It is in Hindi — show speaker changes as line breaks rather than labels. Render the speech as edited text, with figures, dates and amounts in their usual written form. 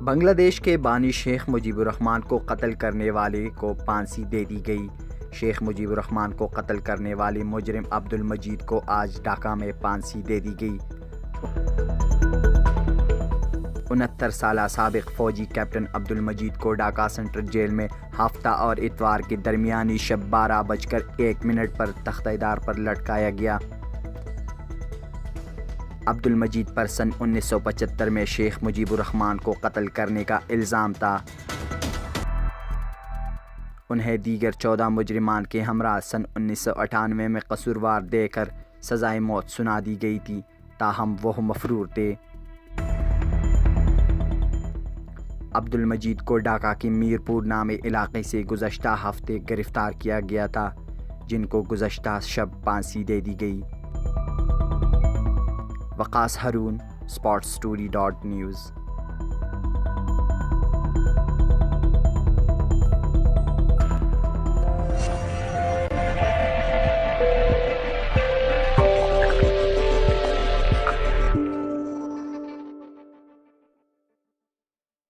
बांग्लादेश के बानी शेख मुजीबुर रहमान को कत्ल करने वाले को फांसी दे दी गई। शेख मुजीबुर रहमान को कत्ल करने वाले मुजरिम अब्दुल मजीद को आज ढाका में फांसी दे दी गई। 69 साला साबिक फौजी कैप्टन अब्दुल मजीद को ढाका सेंट्रल जेल में हफ्ता और इतवार के दरमियानी शब 12:01 पर तख्तेदार पर लटकाया गया। अब्दुल मजीद पर सन 1975 में शेख मुजीबुर रहमान को कत्ल करने का इल्ज़ाम था। उन्हें दीगर 14 मुजरिमान के हमरा सन 1998 में कसूरवार देकर सज़ाए मौत सुना दी गई थी, ताहम वह मफरूर थे। अब्दुल मजीद को ढाका के मीरपुर नामे इलाके से गुज़श्ता हफ्ते गिरफ़्तार किया गया था, जिनको गुज़श्ता शब फांसी दे दी गई। वक़ास हारून, sportsstory.news।